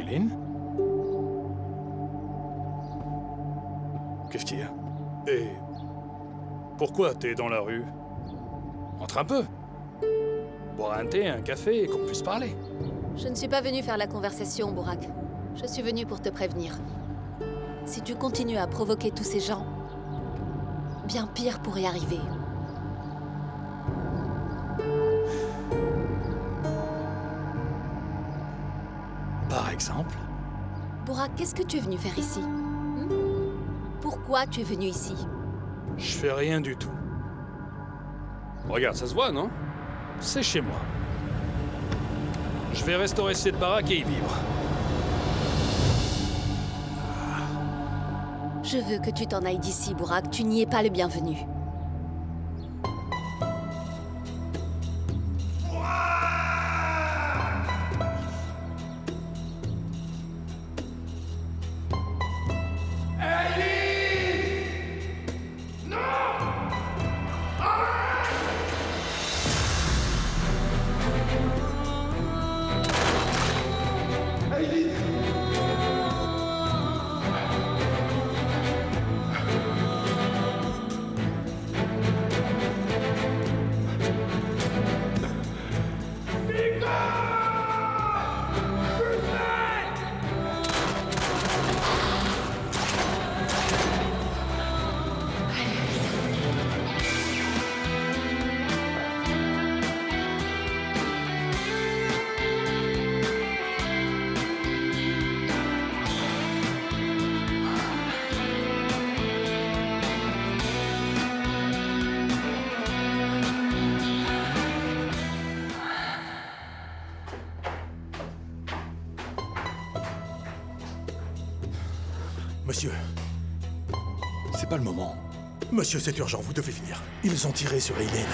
Aileen? Qu'est-ce qu'il y a? Et... pourquoi t'es dans la rue? Entre un peu. Boire un thé, un café, et qu'on puisse parler. Je ne suis pas venue faire la conversation, Burak. Je suis venue pour te prévenir. Si tu continues à provoquer tous ces gens, bien pire pourrait arriver. Par exemple? Burak, qu'est-ce que tu es venu faire ici? Pourquoi tu es venu ici? Je fais rien du tout. Regarde, ça se voit, non? C'est chez moi. Je vais restaurer cette baraque et y vivre. Je veux que tu t'en ailles d'ici, Burak. Tu n'y es pas le bienvenu. Monsieur, c'est pas le moment. Monsieur, c'est urgent, vous devez venir. Ils ont tiré sur Aileen.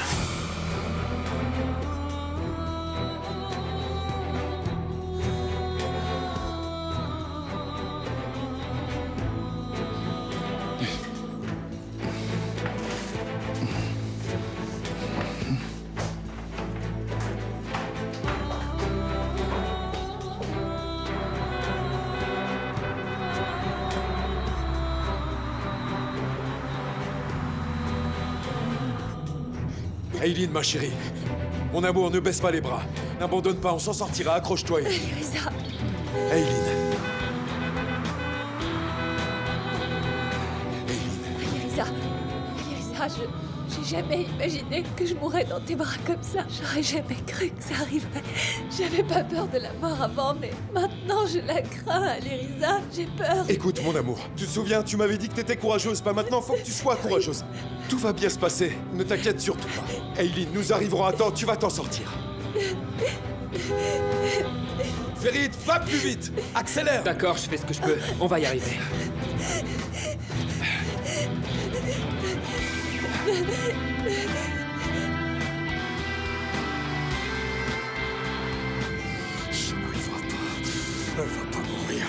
Aileen, ma chérie. Mon amour, ne baisse pas les bras. N'abandonne pas, on s'en sortira. Accroche-toi, Aileen. Lisa. Aileen. Lisa, j'ai jamais imaginé que je mourrais dans tes bras comme ça. J'aurais jamais cru que ça arriverait. J'avais pas peur de la mort avant, mais maintenant je la crains, Lisa. J'ai peur. Écoute, mon amour, tu te souviens, tu m'avais dit que t'étais courageuse. Pas maintenant, faut que tu sois courageuse. Tout va bien se passer. Ne t'inquiète surtout pas. Aileen, nous arriverons à temps, tu vas t'en sortir. Ferit, va plus vite. Accélère. D'accord, je fais ce que je peux. On va y arriver. Ça n'arrivera pas. Elle va pas mourir.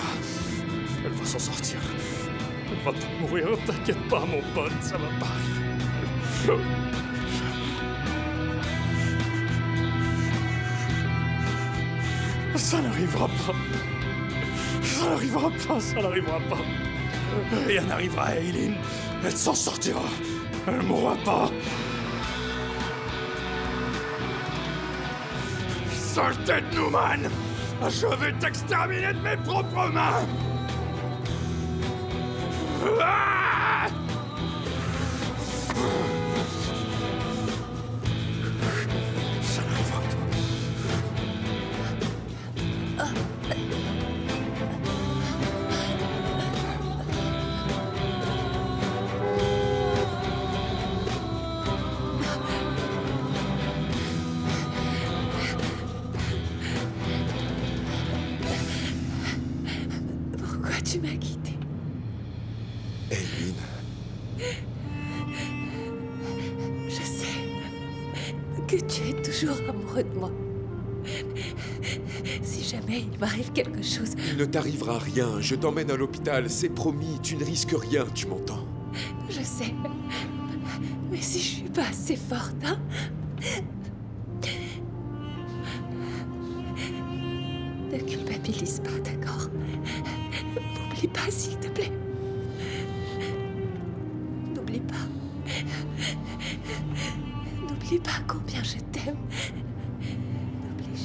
Elle va s'en sortir. Elle va pas mourir, t'inquiète pas, mon pote, ça va pas arriver. Ça n'arrivera pas. Ça n'arrivera pas, ça n'arrivera pas. Rien n'arrivera à Aileen. Elle s'en sortira. Elle mourra pas. Sortez de nous, man! Je vais t'exterminer de mes propres mains! Ah! Ça n'arrivera pas. Pourquoi tu m'as quitté? Aileen. Je sais que tu es toujours amoureux de moi. Si jamais il m'arrive quelque chose, Il ne t'arrivera rien. Je t'emmène à l'hôpital. C'est promis. Tu ne risques rien, tu m'entends? je sais. Mais si je suis pas assez forte, hein? Ne culpabilise pas, d'accord? N'oublie pas, s'il te plaît. N'oublie pas. N'oublie pas combien je t'aime. N'oublie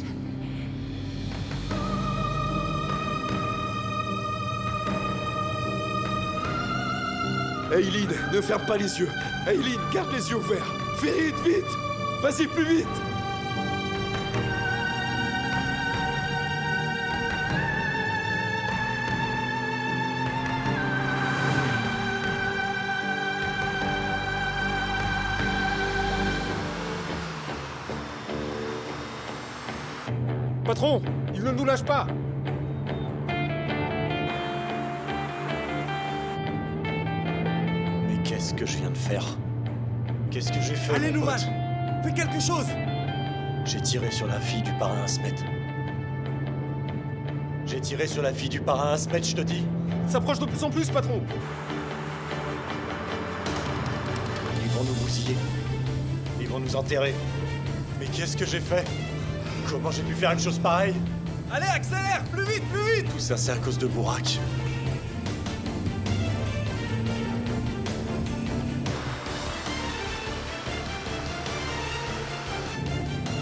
jamais. Aileen, ne ferme pas les yeux. Aileen, garde les yeux ouverts. Fais vite, vite. Vas-y, plus vite. Patron, il ne nous lâche pas. Mais qu'est-ce que je viens de faire? Qu'est-ce que j'ai fait? Allez, mon Nouman, pote? fais quelque chose. J'ai tiré sur la fille du parrain Asmet. J'ai tiré sur la fille du parrain Asmet, je te dis. Il s'approche de plus en plus, patron. Ils vont nous bousiller. Ils vont nous enterrer. Mais qu'est-ce que j'ai fait? Comment j'ai pu faire une chose pareille? Allez, accélère, plus vite, plus vite. Tout ça, c'est à cause de Bourak.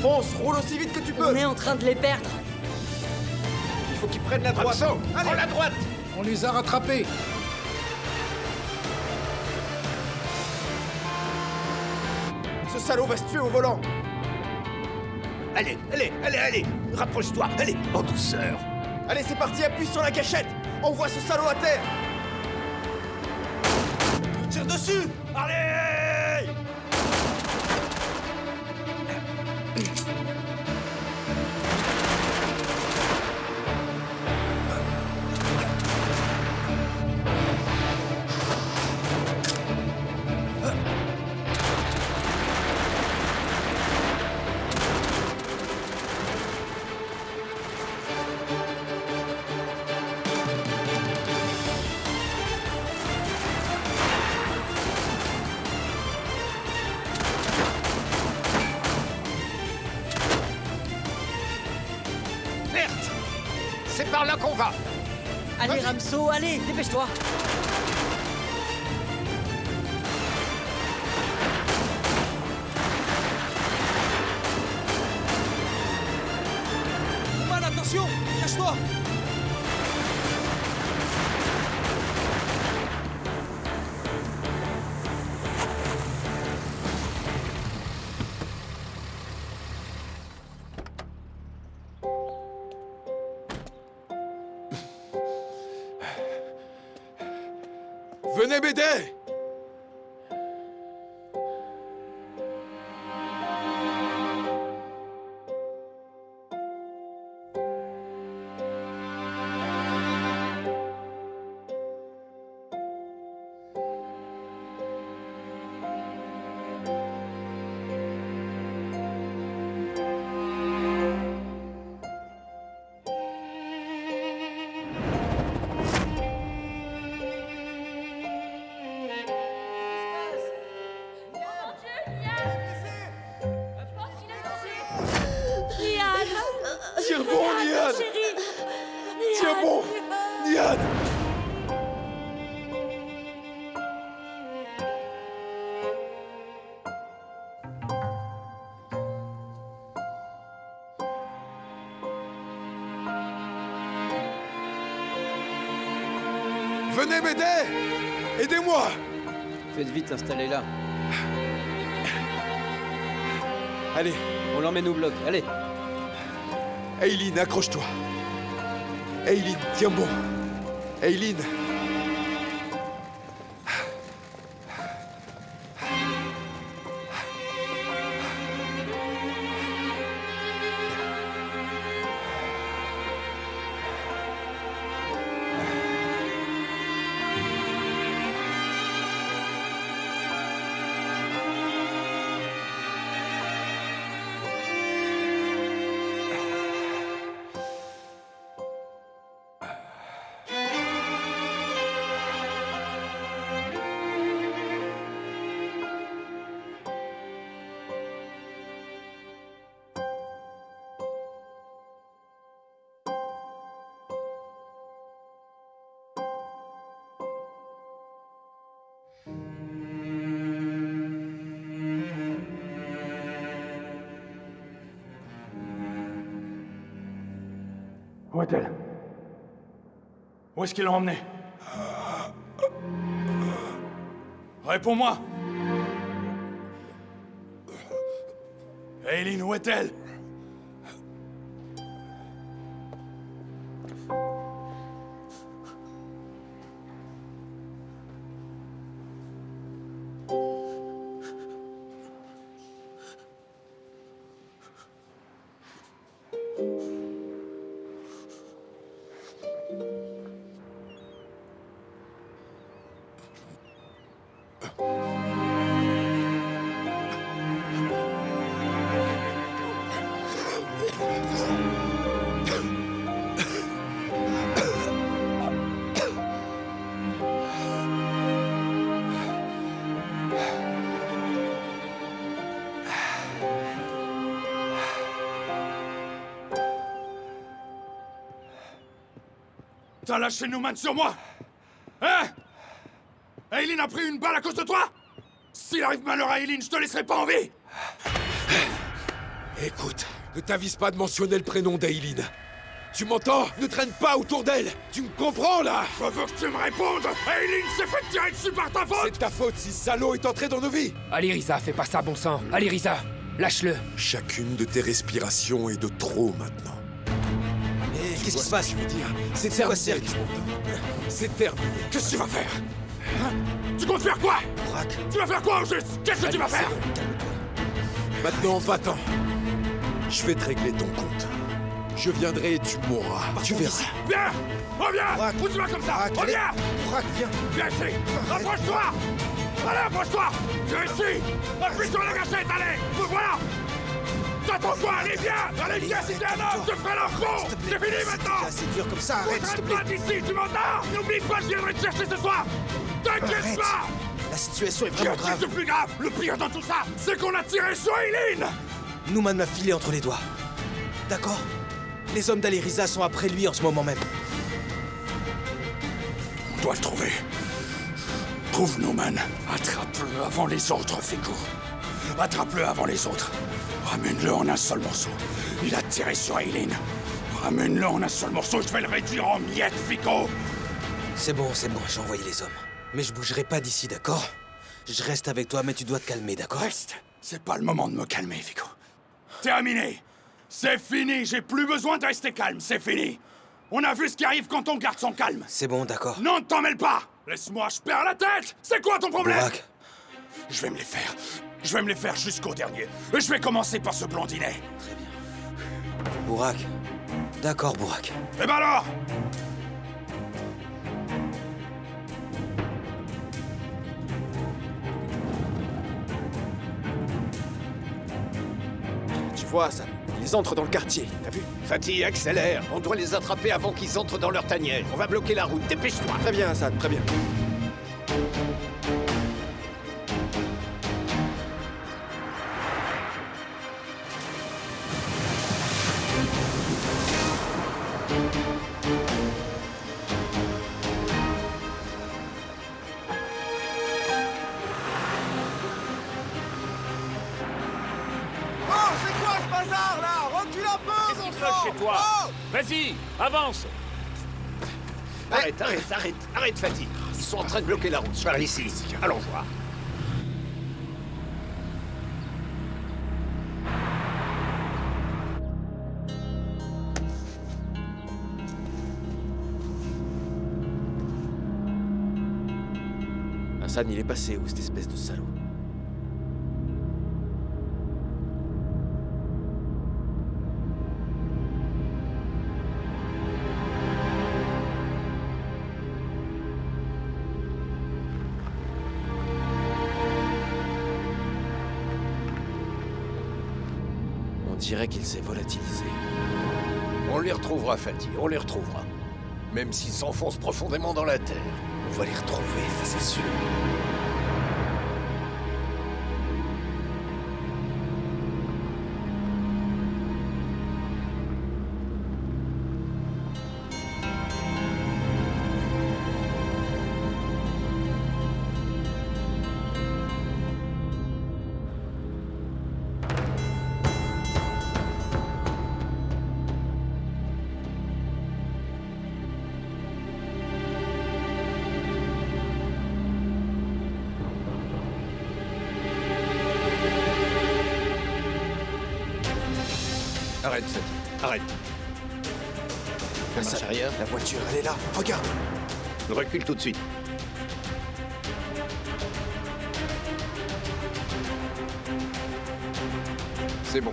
Fonce, roule aussi vite que tu peux. On est en train de les perdre. Il faut qu'ils prennent la droite. Allez, la droite. On les a rattrapés. Ce salaud va se tuer au volant. Allez, allez, allez, allez. Rapproche-toi, allez, en douceur. Allez, c'est parti, appuie sur la gâchette. On voit ce salaud à terre. Tire dessus. Allez. C'est par là qu'on va. Allez, Ramso, allez, dépêche-toi. Mal, attention, cache-toi. Venez m'aider. Tiens bon, Nian. Tiens bon, Nian. Venez m'aider. Aidez-moi. Faites vite, installez-la. Allez, On l'emmène au bloc, allez. Aileen, accroche-toi. Aileen, tiens bon. Aileen. Où est-elle? Où est-ce qu'ils l'ont emmenée? Réponds-moi! Aileen, où est-elle? T'as lâché Newman sur moi? Hein? Aileen a pris une balle à cause de toi? S'il arrive malheur à Aileen, je te laisserai pas en vie! Écoute, ne t'avise pas de mentionner le prénom d'Aileen. Tu m'entends? Ne traîne pas autour d'elle. Tu me comprends, là? Je veux que tu me répondes! Aileen s'est fait tirer dessus par ta faute! C'est de ta faute si ce salaud est entré dans nos vies. Allez, Risa, fais pas ça, bon sang. Allez, Risa, lâche-le. Chacune de tes respirations est de trop maintenant. Qu'est-ce qui se passe? Je veux dire, c'est C'est quoi terminé, ce cirque? C'est terminé. Qu'est-ce que tu vas faire? Hein? Tu comptes faire quoi? Burak, Tu vas faire quoi au juste? Qu'est-ce que tu vas faire? Maintenant, va-t'en. Je vais te régler ton compte. Je viendrai et tu mourras. Tu verras. Viens! Reviens! Burak. Où tu vas comme ça? Burak, allez. Reviens! Burak, viens. Viens ici! Approche-toi! Allez, approche-toi! Viens ici! Appuie sur la gâchette, allez! Me voilà! T'attends quoi? Allez, viens! Allez, viens, si t'es un homme, je te ferai leur con! S'il te plaît, C'est fini c'est maintenant! assez dur comme ça, arrête, s'il te plaît. Pas d'ici, tu m'entends? N'oublie pas, je viendrai te chercher ce soir! T'inquiète Arrête. pas! La situation est Il y a vraiment un truc grave. de plus grave! Le pire dans tout ça, c'est qu'on a tiré sur Aileen! Newman m'a filé entre les doigts. D'accord? Les hommes d'Aleriza sont après lui en ce moment même. On doit le trouver. Trouve Newman. Attrape-le avant les autres, Fico. Attrape-le avant les autres. Ramène-le en un seul morceau. Il a tiré sur Aileen. Ramène-le en un seul morceau, je vais le réduire en miettes, Fico. C'est bon, j'ai envoyé les hommes. Mais je bougerai pas d'ici, d'accord? Je reste avec toi, mais tu dois te calmer, d'accord? Reste. C'est pas le moment de me calmer, Fico. Terminé. C'est fini, j'ai plus besoin de rester calme, c'est fini. On a vu ce qui arrive quand on garde son calme. C'est bon, d'accord. Non, ne t'en mêle pas. Laisse-moi, je perds la tête. C'est quoi ton problème? Burak, Je vais me les faire. Je vais me les faire jusqu'au dernier. Et je vais commencer par ce blondinet. Burak. D'accord, Burak. Eh ben alors! Tu vois, ça. Ils entrent dans le quartier, t'as vu? Fatih, accélère. On doit les attraper avant qu'ils entrent dans leur tanière. On va bloquer la route. Dépêche-toi. Très bien, Assad, très bien. Oh, c'est quoi ce bazar, là? Recule un peu, Qu'est-ce qui se passe chez toi? Vas-y, avance! Arrête, Fatih. Ils sont en train de bloquer la route. Par ici. Allons voir. Hassan, il est passé où, cette espèce de salaud? On dirait qu'il s'est volatilisé. On les retrouvera, Fatih. On les retrouvera. Même s'ils s'enfoncent profondément dans la terre. On va les retrouver, ça c'est sûr. Arrête, Fatih. Arrête. La marche arrière. La voiture, elle est là. Regarde. Recule tout de suite. C'est bon.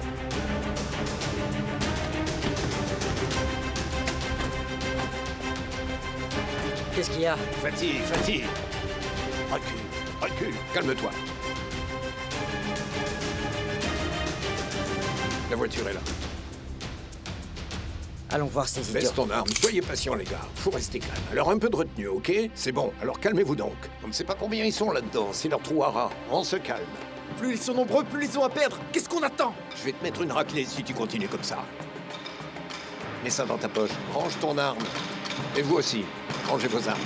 Qu'est-ce qu'il y a? Fatih, Fatih. Recule, recule. Calme-toi. La voiture est là. Allons voir ces idiots. Baisse ton arme. Soyez patients, les gars. Faut rester calme. Alors un peu de retenue, ok? C'est bon. Alors calmez-vous donc. On ne sait pas combien ils sont là-dedans. C'est leur trou à rats. On se calme. Plus ils sont nombreux, plus ils ont à perdre. Qu'est-ce qu'on attend? Je vais te mettre une raclée si tu continues comme ça. Mets ça dans ta poche. Range ton arme. Et vous aussi. Rangez vos armes.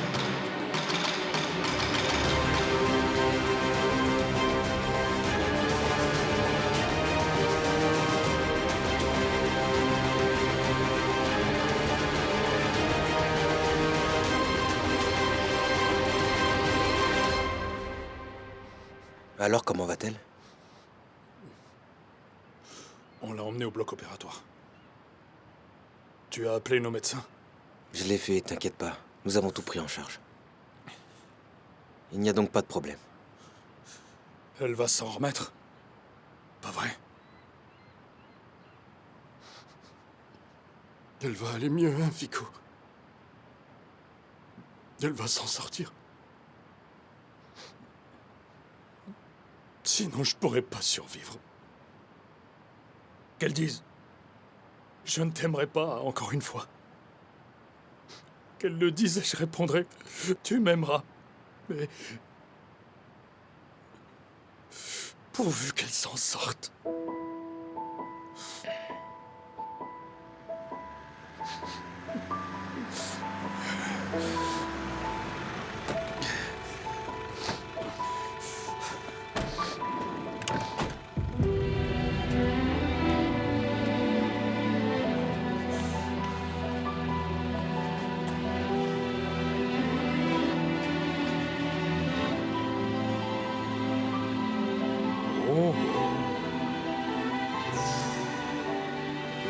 Alors, comment va-t-elle? On l'a emmenée au bloc opératoire. Tu as appelé nos médecins? Je l'ai fait, t'inquiète pas. Nous avons tout pris en charge. Il n'y a donc pas de problème. Elle va s'en remettre? Pas vrai? Elle va aller mieux, hein, Vico? Elle va s'en sortir. Sinon, je pourrais pas survivre. Qu'elle dise « Je ne t'aimerai pas encore une fois ». Qu'elle le dise et je répondrai « Tu m'aimeras ». Mais... pourvu qu'elle s'en sorte.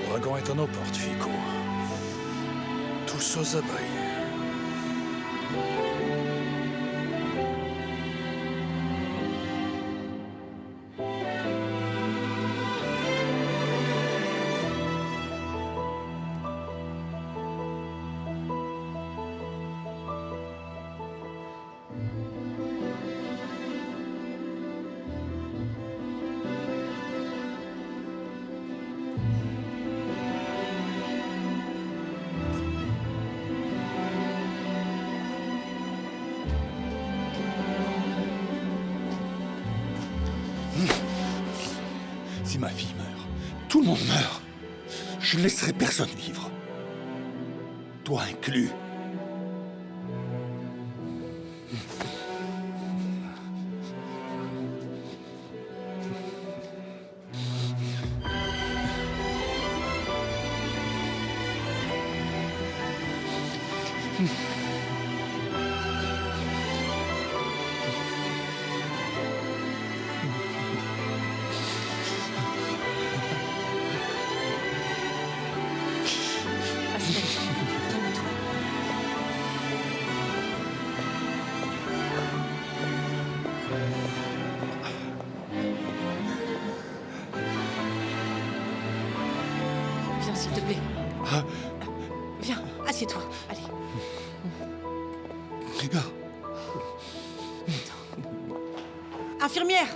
L'ouragan est à nos portes, Vico. Tous aux abris. Si ma fille meurt, tout le monde meurt. Je ne laisserai personne vivre. Toi inclus. Viens, s'il te plaît. Viens, assieds-toi. Allez. Infirmière!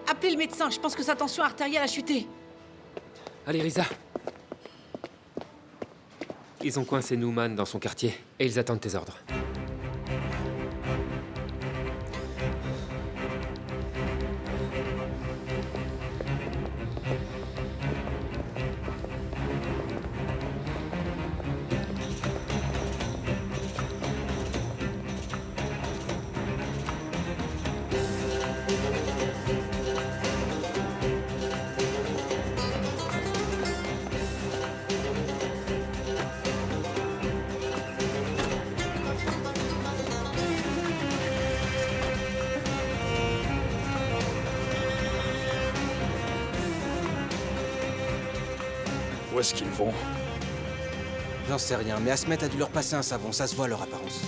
Appelez le médecin, je pense que sa tension artérielle a chuté. Allez, Risa. Ils ont coincé Newman dans son quartier et ils attendent tes ordres. Où est-ce qu'ils vont? J'en sais rien, mais Asmet a dû leur passer un savon, ça se voit leur apparence.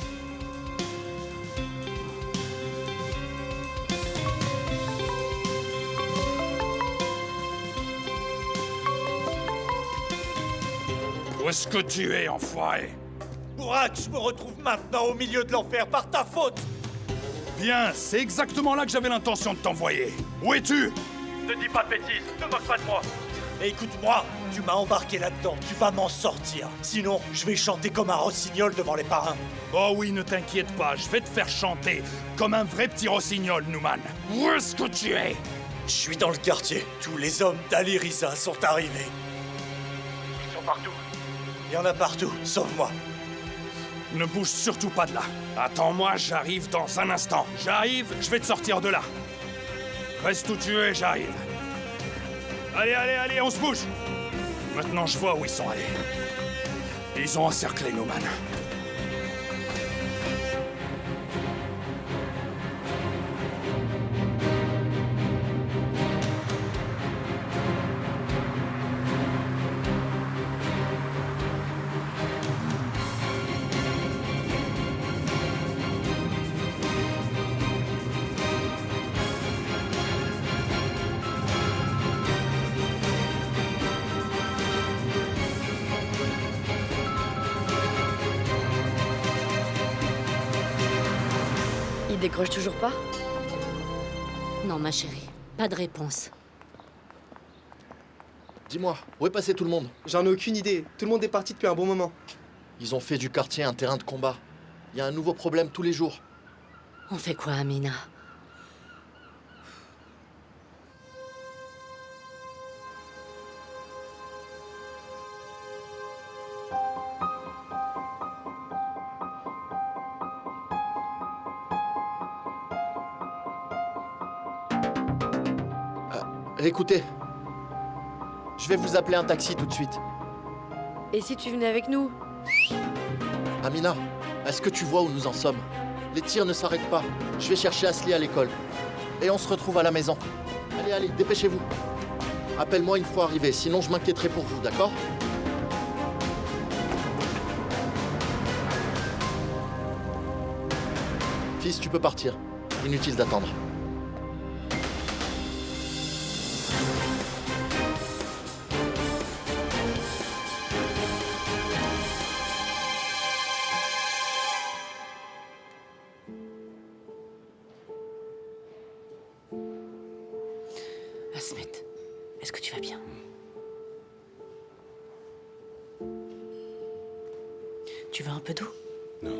Où est-ce que tu es, enfoiré? Burak, je me retrouve maintenant au milieu de l'enfer par ta faute. Bien, c'est exactement là que j'avais l'intention de t'envoyer. Où es-tu? Ne dis pas de bêtises, ne moque pas de moi. Et écoute-moi, tu m'as embarqué là-dedans, tu vas m'en sortir. Sinon, je vais chanter comme un rossignol devant les parrains. Oh oui, ne t'inquiète pas, je vais te faire chanter comme un vrai petit rossignol, Newman. Où est-ce que tu es? Je suis dans le quartier. Tous les hommes d'Ali Riza sont arrivés. Ils sont partout. Il y en a partout, sauf moi. Ne bouge surtout pas de là. Attends-moi, j'arrive dans un instant. J'arrive, je vais te sortir de là. Reste où tu es, j'arrive. Allez, allez, allez, on se bouge. Maintenant, je vois où ils sont allés. Ils ont encerclé Newman. Il décroche toujours pas? Non, ma chérie, pas de réponse. Dis-moi, où est passé tout le monde? J'en ai aucune idée. Tout le monde est parti depuis un bon moment. Ils ont fait du quartier un terrain de combat. Il y a un nouveau problème tous les jours. On fait quoi, Amina? Écoutez, je vais vous appeler un taxi tout de suite. Et si tu venais avec nous? Amina, est-ce que tu vois où nous en sommes? Les tirs ne s'arrêtent pas. Je vais chercher Asli à l'école. Et on se retrouve à la maison. Allez, allez, dépêchez-vous. Appelle-moi une fois arrivé, sinon je m'inquiéterai pour vous, d'accord? Fils, tu peux partir. Inutile d'attendre. Asmet, est-ce que tu vas bien? Tu veux un peu d'eau? Non.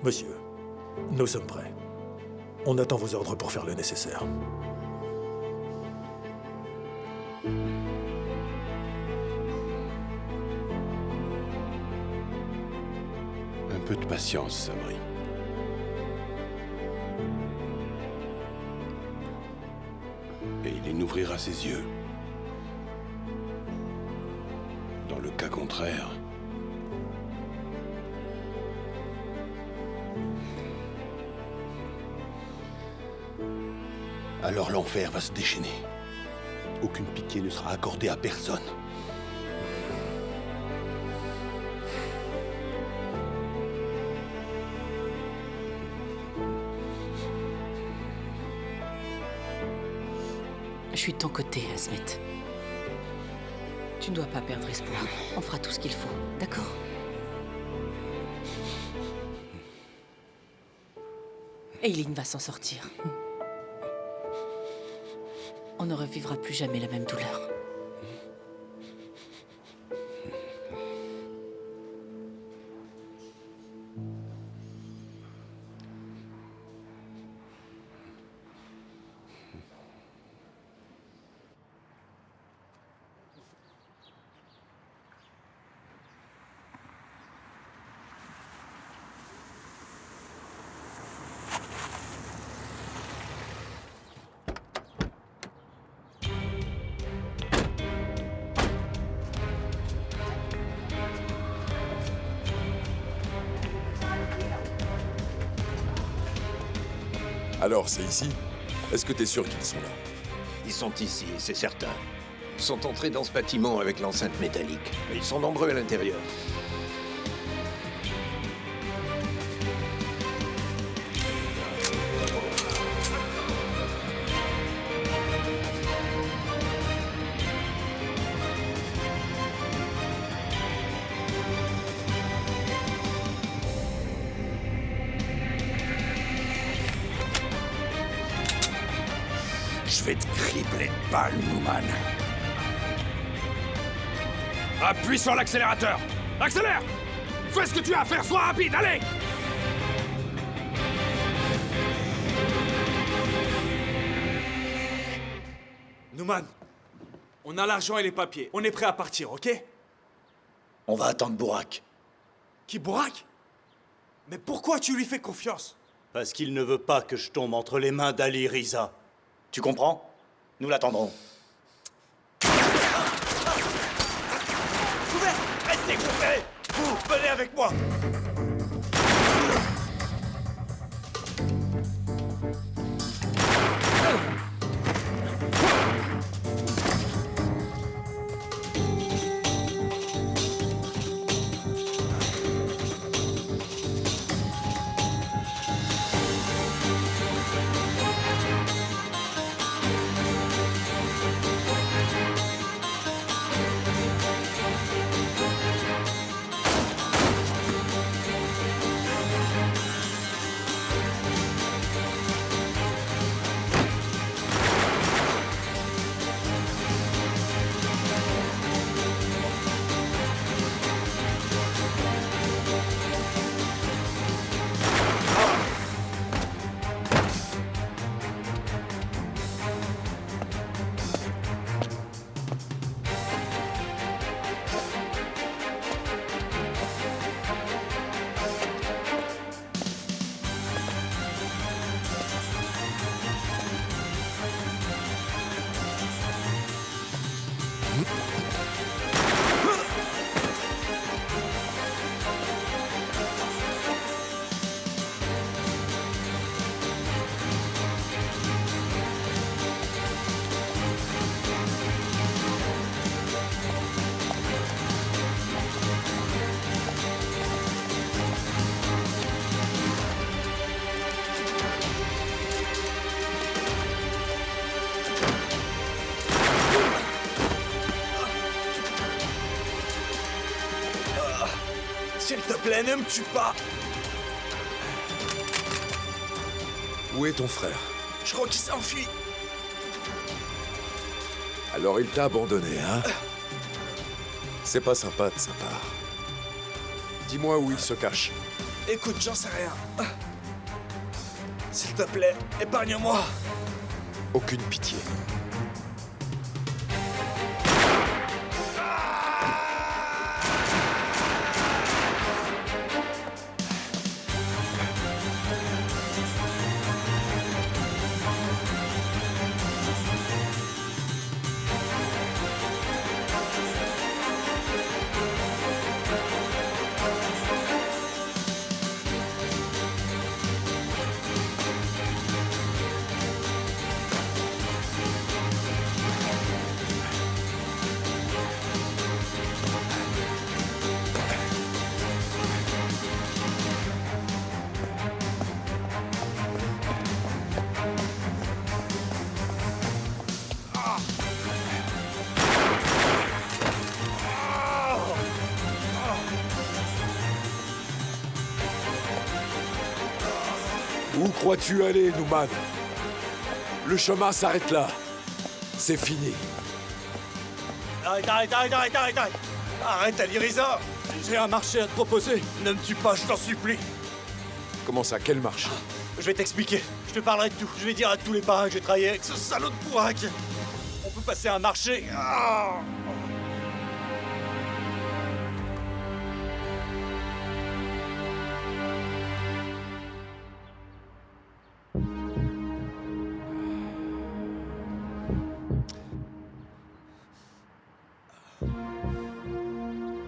Monsieur, nous sommes prêts. On attend vos ordres pour faire le nécessaire. Un peu de patience, Sabri. Et il ouvrira ses yeux. Dans le cas contraire... alors l'enfer va se déchaîner. Aucune pitié ne sera accordée à personne. Je suis de ton côté, Asmet. Tu ne dois pas perdre espoir. On fera tout ce qu'il faut, d'accord? Eileen va s'en sortir. On ne revivra plus jamais la même douleur. Alors, c'est ici? Est-ce que t'es sûr qu'ils sont là? Ils sont ici, c'est certain. Ils sont entrés dans ce bâtiment avec l'enceinte métallique. Mais ils sont nombreux à l'intérieur. Je vais te cribler de balles, Newman. Appuie sur l'accélérateur. Accélère! Fais ce que tu as à faire, sois rapide, allez! Newman, on a l'argent et les papiers. On est prêt à partir, ok? On va attendre Bourak. Qui, Bourak? Mais pourquoi tu lui fais confiance? Parce qu'il ne veut pas que je tombe entre les mains d'Ali Riza. Tu comprends? Nous l'attendrons. Couvert! Restez couverts! Vous, venez avec moi! S'il te plaît, ne me tue pas! Où est ton frère? Je crois qu'il s'est enfui. Alors il t'a abandonné, hein? C'est pas sympa de sa part. Dis-moi où il se cache. Écoute, j'en sais rien. S'il te plaît, épargne-moi. Aucune pitié. Où crois-tu aller, Newman? Le chemin s'arrête là. C'est fini. Arrête! Arrête, Ali Riza! J'ai un marché à te proposer. Ne me tue pas, je t'en supplie. Comment ça, quel marché? Je vais t'expliquer. Je te parlerai de tout. Je vais dire à tous les parrains que j'ai travaillé avec ce salaud de Bourak. On peut passer un marché. Ah.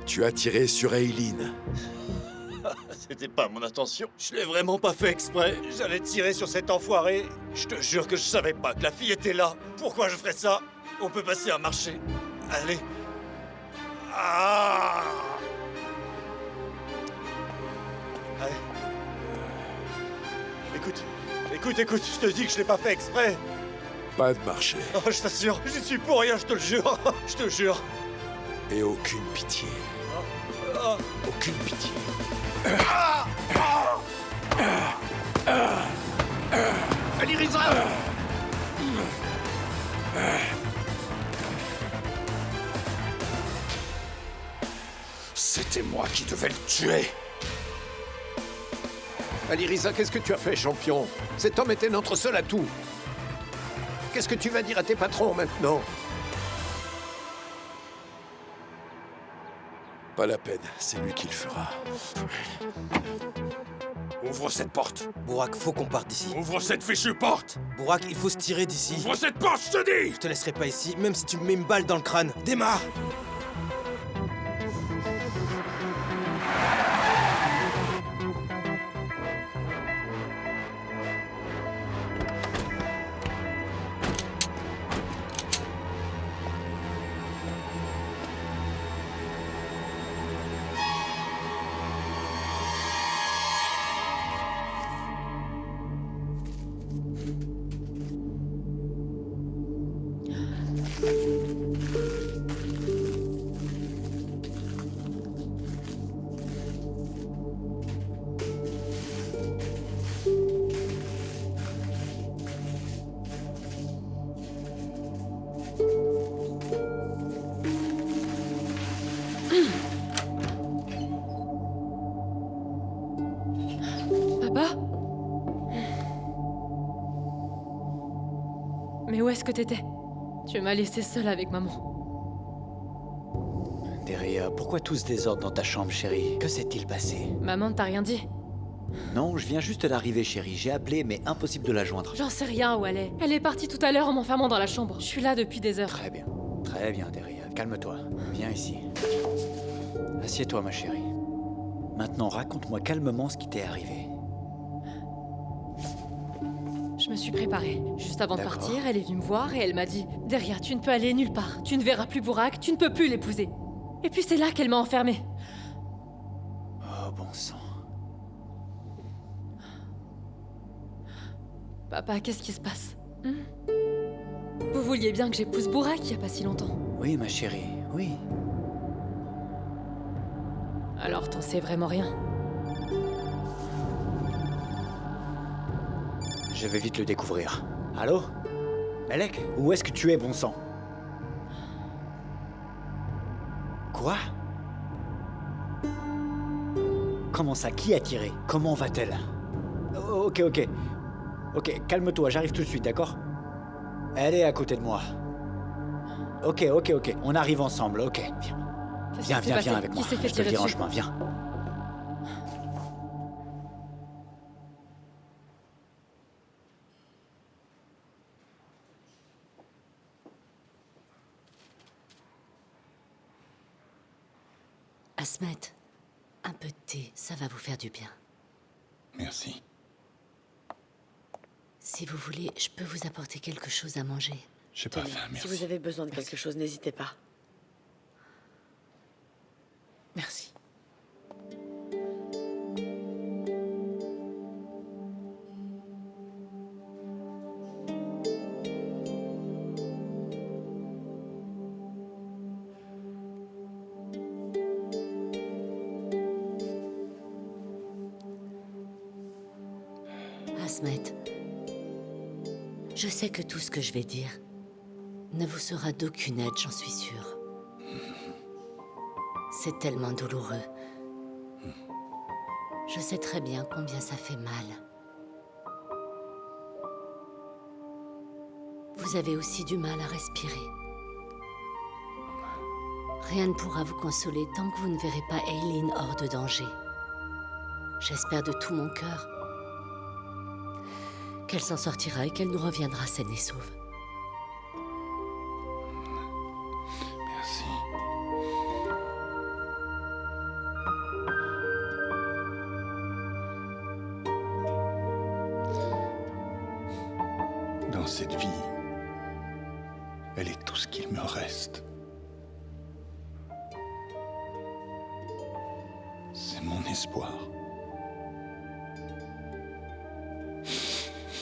Tu as tiré sur Eileen. C'était pas mon intention. Je l'ai vraiment pas fait exprès. J'allais tirer sur cet enfoiré. Je te jure que je savais pas que la fille était là. Pourquoi je ferais ça? On peut passer un marché. Allez. Ah! Allez. Écoute, je te dis que je l'ai pas fait exprès. Pas de marché. Oh, je t'assure, j'y suis pour rien, je te le jure. Je te jure. Et aucune pitié. Aucune pitié. Aliriza! C'était moi qui devais le tuer. Aliriza, qu'est-ce que tu as fait, champion? Cet homme était notre seul atout. Qu'est-ce que tu vas dire à tes patrons maintenant? Pas la peine, c'est lui qui le fera. Ouvre cette porte. Bourak, faut qu'on parte d'ici. Ouvre cette fichue porte. Bourak, il faut se tirer d'ici. Ouvre cette porte, je te dis. Je te laisserai pas ici, même si tu me mets une balle dans le crâne. Démarre! Papa? Mais où est-ce que t'étais? Tu m'as laissé seule avec maman. Deria, pourquoi tout ce désordre dans ta chambre, chérie? Que s'est-il passé? Maman t'a rien dit? Non, je viens juste d'arriver, chérie. J'ai appelé, mais impossible de la joindre. J'en sais rien où elle est. Elle est partie tout à l'heure en m'enfermant dans la chambre. Je suis là depuis des heures. Très bien, Deria. Calme-toi. Viens ici. Assieds-toi, ma chérie. Maintenant, raconte-moi calmement ce qui t'est arrivé. Je me suis préparée. Juste avant de D'accord. partir, elle est venue me voir et elle m'a dit « Deria, tu ne peux aller nulle part. Tu ne verras plus Bourak, tu ne peux plus l'épouser. » Et puis c'est là qu'elle m'a enfermée. Oh, bon sang. Papa, qu'est-ce qui se passe? Vous vouliez bien que j'épouse Bourak il y a pas si longtemps. Oui, ma chérie, oui. Alors t'en sais vraiment rien. Je vais vite le découvrir. Allô? Melek? Où est-ce que tu es, bon sang? Quoi? Comment ça? Qui a tiré? Comment va-t-elle? Ok. Ok, calme-toi, j'arrive tout de suite, d'accord? Elle est à côté de moi. Ok. On arrive ensemble, ok. Viens avec moi. Qui s'est fait Je te le tirer dirai en dessus? chemin, viens. Asmet, un peu de thé, ça va vous faire du bien. Merci. Si vous voulez, je peux vous apporter quelque chose à manger. J'ai pas Tenez, faim, merci. Si vous avez besoin de quelque chose, n'hésitez pas. Merci. Asmet, je sais que tout ce que je vais dire ne vous sera d'aucune aide, j'en suis sûre. C'est tellement douloureux. Je sais très bien combien ça fait mal. Vous avez aussi du mal à respirer. Rien ne pourra vous consoler tant que vous ne verrez pas Aileen hors de danger. J'espère de tout mon cœur qu'elle s'en sortira et qu'elle nous reviendra saine et sauve. Merci. cette vie, elle est tout ce qu'il me reste. C'est mon espoir.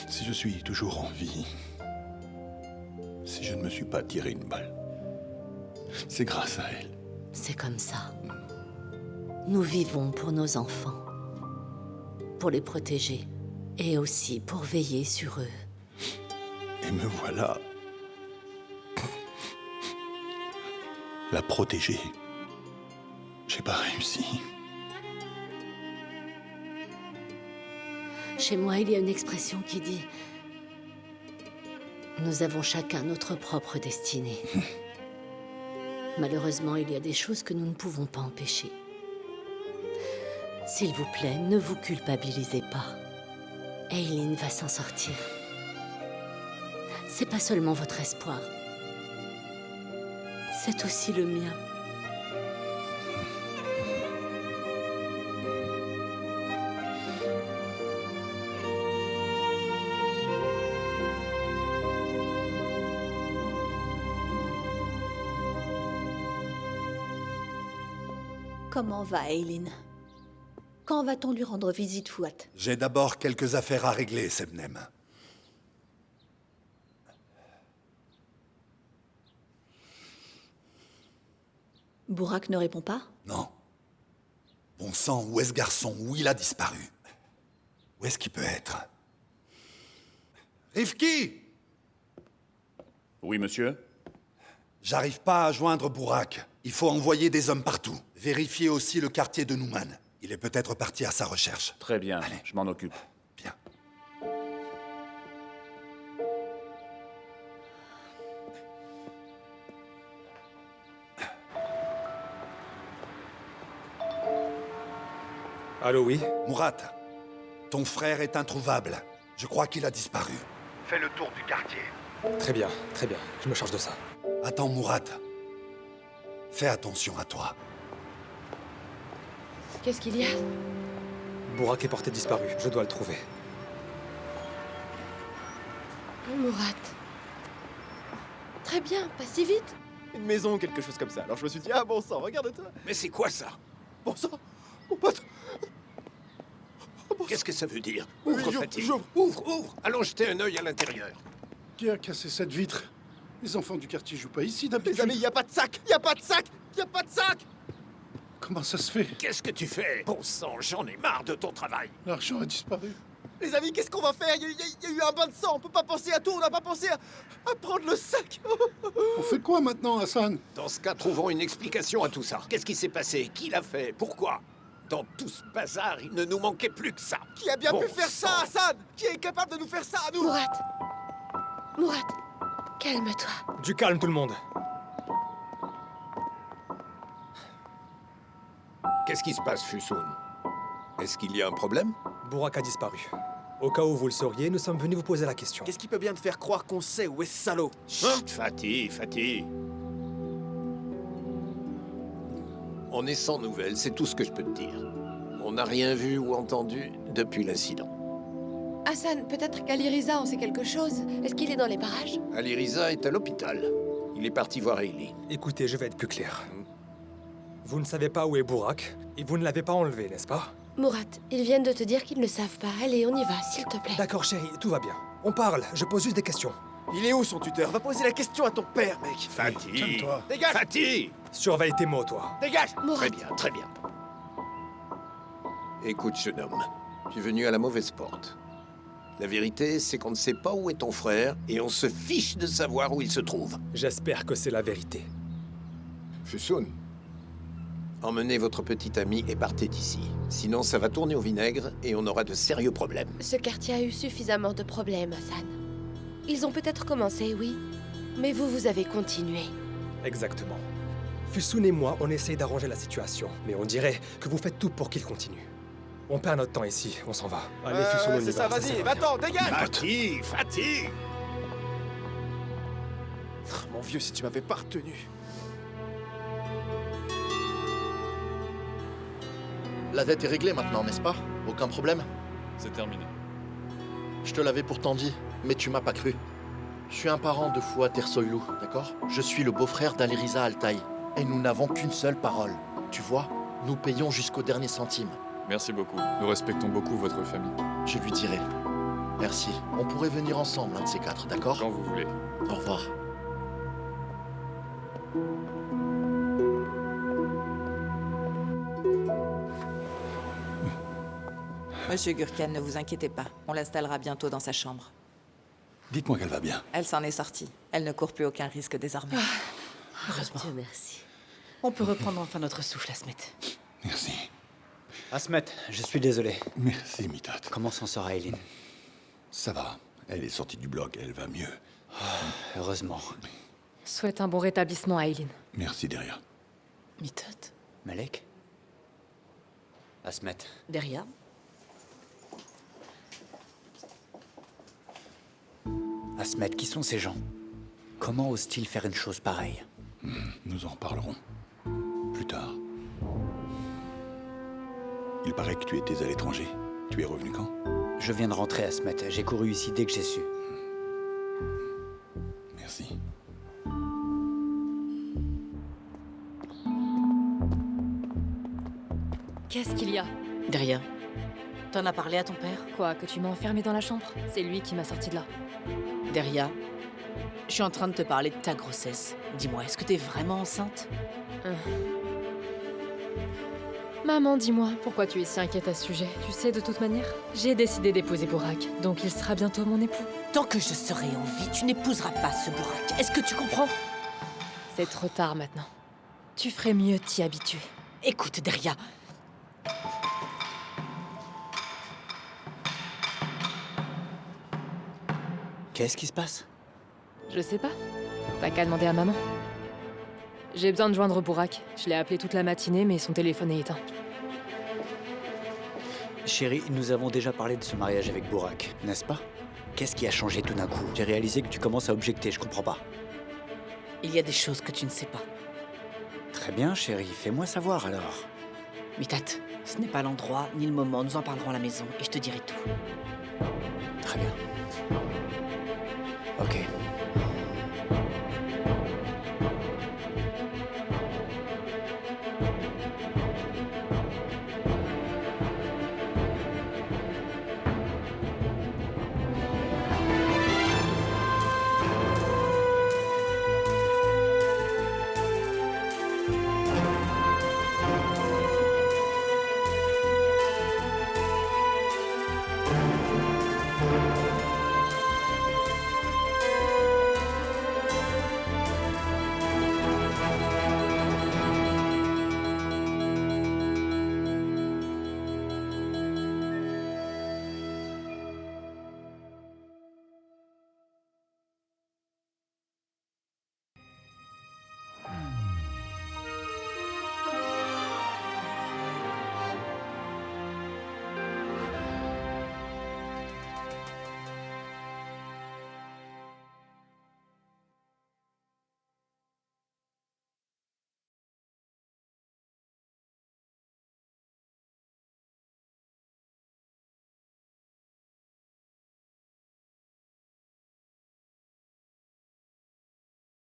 Si je suis toujours en vie, si je ne me suis pas tiré une balle, c'est grâce à elle. C'est comme ça. Nous vivons pour nos enfants, pour les protéger, et aussi pour veiller sur eux. Et me voilà. La protéger. J'ai pas réussi. Chez moi, il y a une expression qui dit « Nous avons chacun notre propre destinée. » Malheureusement, il y a des choses que nous ne pouvons pas empêcher. S'il vous plaît, ne vous culpabilisez pas. Aileen va s'en sortir. C'est pas seulement votre espoir. C'est aussi le mien. Comment va Aileen? Quand va-t-on lui rendre visite, Fouad? J'ai d'abord quelques affaires à régler, Sebnem. Bourak ne répond pas? Non. Bon sang, où est ce garçon? Où il a disparu? Où est-ce qu'il peut être? Rifki! Oui, monsieur? J'arrive pas à joindre Bourak. Il faut envoyer des hommes partout. Vérifier aussi le quartier de Nouman. Il est peut-être parti à sa recherche. Très bien, je m'en occupe. Bien. Allô, oui? Mourad, ton frère est introuvable. Je crois qu'il a disparu. Fais le tour du quartier. Très bien, je me charge de ça. Attends, Mourad. Fais attention à toi. Qu'est-ce qu'il y a? Bourak est porté disparu, je dois le trouver. Mourad. Très bien, pas si vite. Une maison ou quelque chose comme ça. Alors je me suis dit, ah bon sang, regarde-toi. Mais c'est quoi ça? Bon sang, mon pote. Qu'est-ce que ça veut dire? Oui, Ouvre, j'ouvre, Fatih. j'ouvre. Ouvre. Allons jeter un œil à l'intérieur. Qui a cassé cette vitre? Les enfants du quartier jouent pas ici d'habitude. Les amis, y a pas de sac. Y a pas de sac. Y a pas de sac. Comment ça se fait? Qu'est-ce que tu fais? Bon sang, j'en ai marre de ton travail. L'argent a disparu. Les amis, qu'est-ce qu'on va faire? Y a eu un bain de sang. On peut pas penser à tout. On n'a pas pensé à prendre le sac. On fait quoi maintenant, Hassan? Dans ce cas, trouvons une explication à tout ça. Qu'est-ce qui s'est passé? Qui l'a fait? Pourquoi? Dans tout ce bazar, il ne nous manquait plus que ça. Qui a bien Bon pu faire sang. ça, Hassan? Qui est capable de nous faire ça à nous? Mourad, calme-toi. Du calme, tout le monde. Qu'est-ce qui se passe, Fusoun? Est-ce qu'il y a un problème? Bourak a disparu. Au cas où vous le sauriez, nous sommes venus vous poser la question. Qu'est-ce qui peut bien te faire croire qu'on sait où est ce salaud? Chut, Fatih. On est sans nouvelles, c'est tout ce que je peux te dire. On n'a rien vu ou entendu depuis l'incident. Hassan, peut-être qu'Ali Riza en sait quelque chose. Est-ce qu'il est dans les parages? Ali Riza est à l'hôpital. Il est parti voir Aileen. Écoutez, je vais être plus clair. Vous ne savez pas où est Bourak, et vous ne l'avez pas enlevé, n'est-ce pas? Mourad, ils viennent de te dire qu'ils ne savent pas. Allez, on y va, s'il te plaît. D'accord, chérie, tout va bien. On parle, je pose juste des questions. Il est où son tuteur? Va poser la question à ton père, mec. Fatih! Calme-toi. Dégage! Fatih! Surveille tes mots, toi. Dégage! Très bien, très bien. Écoute, jeune homme, tu es venu à la mauvaise porte. La vérité, c'est qu'on ne sait pas où est ton frère, et on se fiche de savoir où il se trouve. J'espère que c'est la vérité. Fusoun, emmenez votre petite amie et partez d'ici. Sinon, ça va tourner au vinaigre, et on aura de sérieux problèmes. Ce quartier a eu suffisamment de problèmes, Hassan. Ils ont peut-être commencé, oui, mais vous avez continué. Exactement. Fusoun et moi, on essaye d'arranger la situation, mais on dirait que vous faites tout pour qu'il continue. On perd notre temps ici, on s'en va. Allez, Fusoun, on y c'est ça, va, vas-y, sert à va-t'en, dégage! Fatih! Mon vieux, si tu m'avais pas retenu. La dette est réglée maintenant, n'est-ce pas? Aucun problème? C'est terminé. Je te l'avais pourtant dit, mais tu m'as pas cru. Je suis un parent de Fouad Ersoylou, d'accord? Je suis le beau-frère d'Aliriza Altaï. Et nous n'avons qu'une seule parole. Tu vois, nous payons jusqu'au dernier centime. Merci beaucoup. Nous respectons beaucoup votre famille. Je lui dirai. Merci. On pourrait venir ensemble, un de ces quatre, d'accord? Quand vous voulez. Au revoir. Monsieur Gurkhan, ne vous inquiétez pas. On l'installera bientôt dans sa chambre. Dites-moi qu'elle va bien. Elle s'en est sortie. Elle ne court plus aucun risque désormais. Heureusement. Dieu merci. On peut reprendre enfin notre souffle, Asmet. Merci. Asmet, je suis désolé. Merci, Mitat. Comment s'en sort Aileen? Ça va. Elle est sortie du bloc, elle va mieux. Heureusement. Souhaite un bon rétablissement à Aileen. Merci, Derrière. Mitot. Malek? Asmet. Derrière. Asmet, qui sont ces gens? Comment osent-ils faire une chose pareille? Nous en reparlerons. Plus tard. Il paraît que tu étais à l'étranger. Tu es revenu quand? Je viens de rentrer, Asmet. J'ai couru ici dès que j'ai su. Merci. Qu'est-ce qu'il y a? Derrière. T'en as parlé à ton père? Quoi, que tu m'as enfermée dans la chambre? C'est lui qui m'a sortie de là. Derrière. Je suis en train de te parler de ta grossesse. Dis-moi, est-ce que t'es vraiment enceinte? Maman, dis-moi, pourquoi tu es si inquiète à ce sujet? Tu sais, de toute manière, j'ai décidé d'épouser Bourak, donc il sera bientôt mon époux. Tant que je serai en vie, tu n'épouseras pas ce Bourak. Est-ce que tu comprends? C'est trop tard maintenant. Tu ferais mieux de t'y habituer. Écoute, Deria. Qu'est-ce qui se passe? Je sais pas. T'as qu'à demander à maman. J'ai besoin de joindre Bourak. Je l'ai appelé toute la matinée, mais son téléphone est éteint. Chérie, nous avons déjà parlé de ce mariage avec Bourak, n'est-ce pas? Qu'est-ce qui a changé tout d'un coup? J'ai réalisé que tu commences à objecter, je comprends pas. Il y a des choses que tu ne sais pas. Très bien, chérie, fais-moi savoir alors. Mitat, ce n'est pas l'endroit ni le moment, nous en parlerons à la maison et je te dirai tout. Très bien.